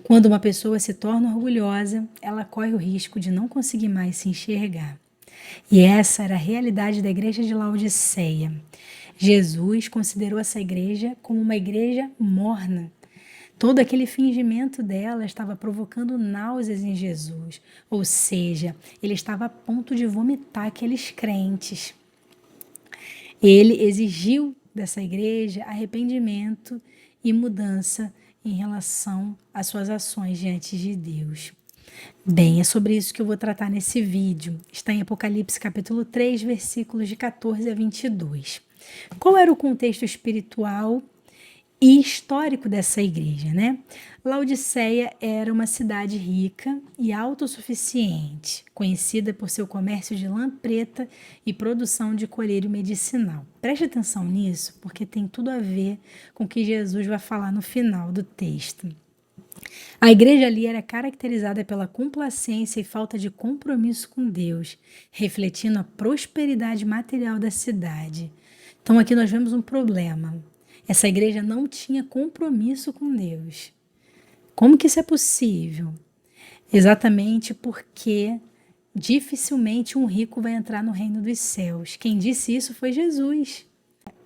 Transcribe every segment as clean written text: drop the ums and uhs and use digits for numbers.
Quando uma pessoa se torna orgulhosa, ela corre o risco de não conseguir mais se enxergar. E essa era a realidade da igreja de Laodiceia. Jesus considerou essa igreja como uma igreja morna. Todo aquele fingimento dela estava provocando náuseas em Jesus, ou seja, ele estava a ponto de vomitar aqueles crentes. Ele exigiu dessa igreja arrependimento e mudança em relação às suas ações diante de Deus. Bem, é sobre isso que eu vou tratar nesse vídeo. Está em Apocalipse capítulo 3, versículos de 14 a 22. Qual era o contexto espiritual e histórico dessa igreja, né? Laodiceia era uma cidade rica e autossuficiente, conhecida por seu comércio de lã preta e produção de colírio medicinal. Preste atenção nisso, porque tem tudo a ver com o que Jesus vai falar no final do texto. A igreja ali era caracterizada pela complacência e falta de compromisso com Deus, refletindo a prosperidade material da cidade. Então aqui nós vemos um problema. Essa igreja não tinha compromisso com Deus. Como que isso é possível? Exatamente porque dificilmente um rico vai entrar no reino dos céus. Quem disse isso foi Jesus.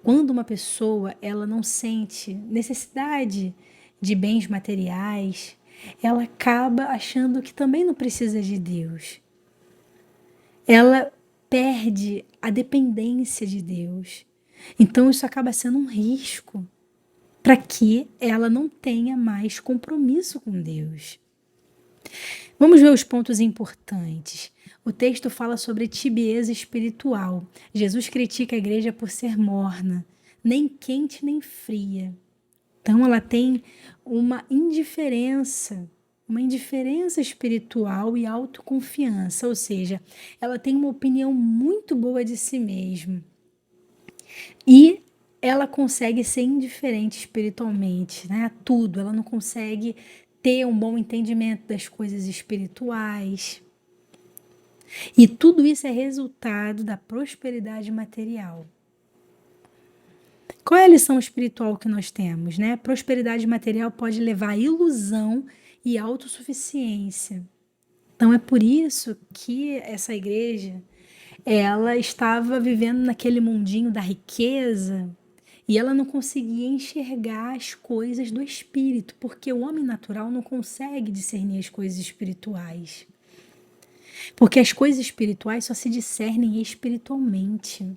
Quando uma pessoa ela não sente necessidade de bens materiais, ela acaba achando que também não precisa de Deus. Ela perde a dependência de Deus. Então isso acaba sendo um risco para que ela não tenha mais compromisso com Deus. Vamos ver os pontos importantes. O texto fala sobre tibieza espiritual. Jesus critica a igreja por ser morna, nem quente nem fria. Então ela tem uma indiferença espiritual e autoconfiança, ou seja, ela tem uma opinião muito boa de si mesma. E ela consegue ser indiferente espiritualmente, né, a tudo. Ela não consegue ter um bom entendimento das coisas espirituais. E tudo isso é resultado da prosperidade material. Qual é a lição espiritual que nós temos, né? Prosperidade material pode levar à ilusão e autossuficiência. Então é por isso que essa igreja, ela estava vivendo naquele mundinho da riqueza e ela não conseguia enxergar as coisas do espírito, porque o homem natural não consegue discernir as coisas espirituais. Porque as coisas espirituais só se discernem espiritualmente.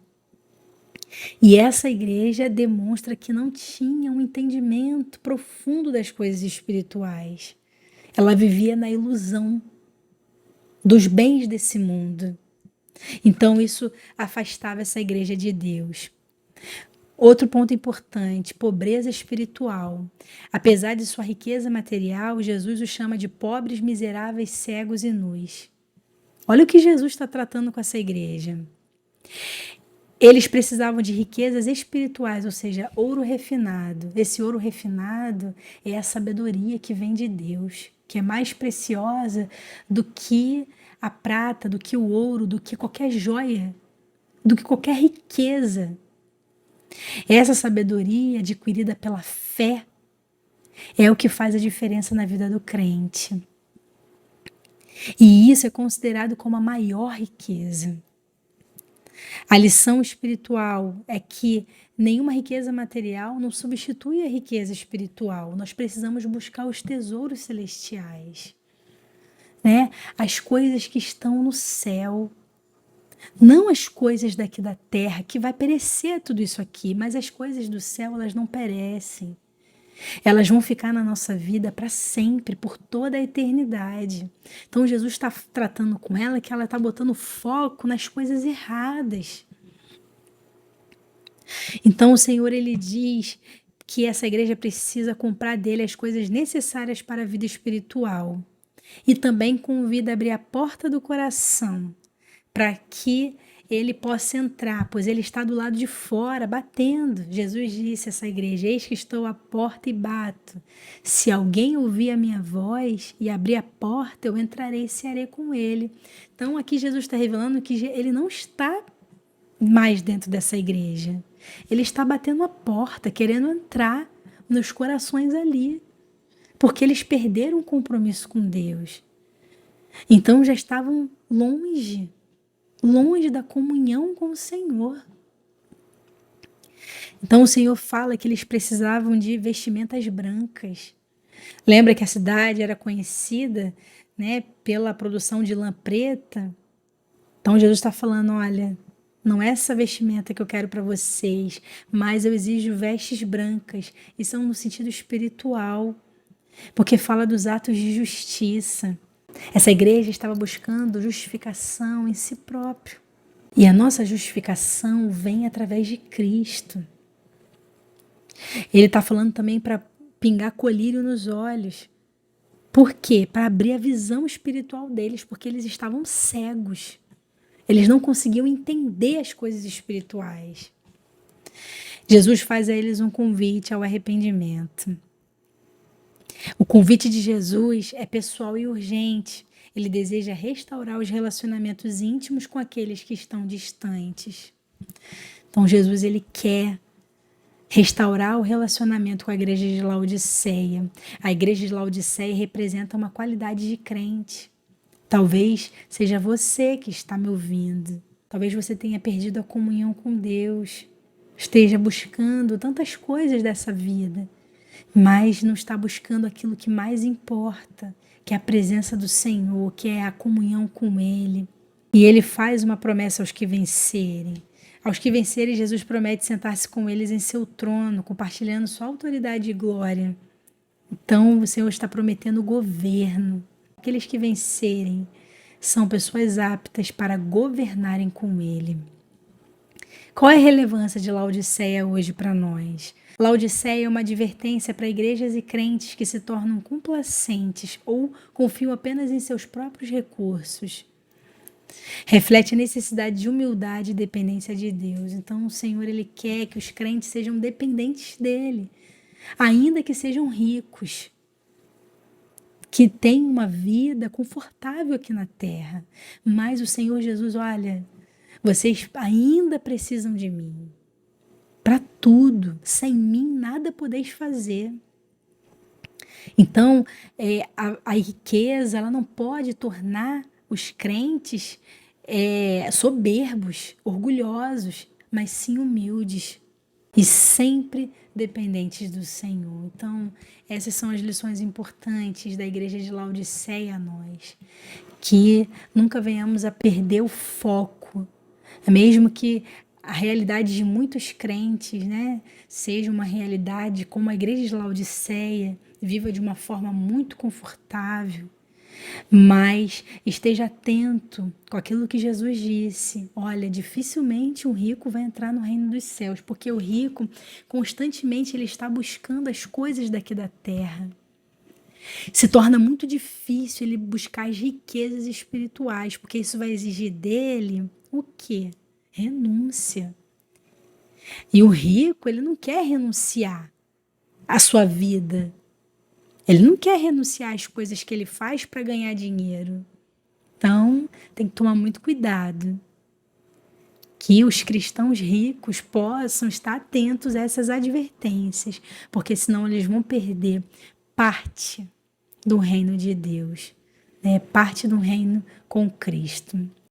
E essa igreja demonstra que não tinha um entendimento profundo das coisas espirituais. Ela vivia na ilusão dos bens desse mundo. Então isso afastava essa igreja de Deus. Outro ponto importante, pobreza espiritual. Apesar de sua riqueza material, Jesus os chama de pobres, miseráveis, cegos e nus. Olha o que Jesus está tratando com essa igreja. Eles precisavam de riquezas espirituais, ou seja, ouro refinado. Esse ouro refinado é a sabedoria que vem de Deus, que é mais preciosa do que a prata, do que o ouro, do que qualquer joia, do que qualquer riqueza. Essa sabedoria adquirida pela fé é o que faz a diferença na vida do crente. E isso é considerado como a maior riqueza. A lição espiritual é que nenhuma riqueza material não substitui a riqueza espiritual. Nós precisamos buscar os tesouros celestiais, né? As coisas que estão no céu. Não as coisas daqui da terra, que vai perecer tudo isso aqui, mas as coisas do céu, elas não perecem. Elas vão ficar na nossa vida para sempre, por toda a eternidade. Então Jesus está tratando com ela que ela está botando foco nas coisas erradas. Então o Senhor ele diz que essa igreja precisa comprar dele as coisas necessárias para a vida espiritual. E também convida a abrir a porta do coração para que ele possa entrar, pois ele está do lado de fora, batendo. Jesus disse a essa igreja: eis que estou à porta e bato. Se alguém ouvir a minha voz e abrir a porta, eu entrarei e cearei com ele. Então aqui Jesus está revelando que ele não está mais dentro dessa igreja. Ele está batendo a porta, querendo entrar nos corações ali, porque eles perderam o compromisso com Deus. Então já estavam longe da comunhão com o Senhor. Então o Senhor fala que eles precisavam de vestimentas brancas. Lembra que a cidade era conhecida, né, pela produção de lã preta? Então Jesus está falando, olha, não é essa vestimenta que eu quero para vocês, mas eu exijo vestes brancas, e são no sentido espiritual, porque fala dos atos de justiça. Essa igreja estava buscando justificação em si próprio. E a nossa justificação vem através de Cristo. Ele está falando também para pingar colírio nos olhos. Por quê? Para abrir a visão espiritual deles, porque eles estavam cegos. Eles não conseguiam entender as coisas espirituais. Jesus faz a eles um convite ao arrependimento. O convite de Jesus é pessoal e urgente. Ele deseja restaurar os relacionamentos íntimos com aqueles que estão distantes. Então Jesus, ele quer restaurar o relacionamento com a igreja de Laodiceia. A igreja de Laodiceia representa uma qualidade de crente. Talvez seja você que está me ouvindo. Talvez você tenha perdido a comunhão com Deus. Esteja buscando tantas coisas dessa vida, mas não está buscando aquilo que mais importa, que é a presença do Senhor, que é a comunhão com Ele. E Ele faz uma promessa aos que vencerem. Aos que vencerem, Jesus promete sentar-se com eles em seu trono, compartilhando sua autoridade e glória. Então, o Senhor está prometendo governo. Aqueles que vencerem são pessoas aptas para governarem com Ele. Qual é a relevância de Laodiceia hoje para nós? Laodiceia é uma advertência para igrejas e crentes que se tornam complacentes ou confiam apenas em seus próprios recursos. Reflete a necessidade de humildade e dependência de Deus. Então o Senhor, ele quer que os crentes sejam dependentes dele, ainda que sejam ricos, que tenham uma vida confortável aqui na terra. Mas o Senhor Jesus, olha, vocês ainda precisam de mim. Para tudo, sem mim nada podeis fazer. Então, a riqueza, ela não pode tornar os crentes soberbos, orgulhosos, mas sim humildes e sempre dependentes do Senhor. Então, essas são as lições importantes da igreja de Laodiceia a nós. Que nunca venhamos a perder o foco, mesmo que a realidade de muitos crentes, né, seja uma realidade como a igreja de Laodiceia, viva de uma forma muito confortável, mas esteja atento com aquilo que Jesus disse. Olha, dificilmente um rico vai entrar no reino dos céus, porque o rico constantemente ele está buscando as coisas daqui da terra. Se torna muito difícil ele buscar as riquezas espirituais, porque isso vai exigir dele o quê? Renúncia. E o rico, ele não quer renunciar à sua vida. Ele não quer renunciar às coisas que ele faz para ganhar dinheiro. Então, tem que tomar muito cuidado. Que os cristãos ricos possam estar atentos a essas advertências, porque senão eles vão perder parte do reino de Deus, né? Parte do reino com Cristo.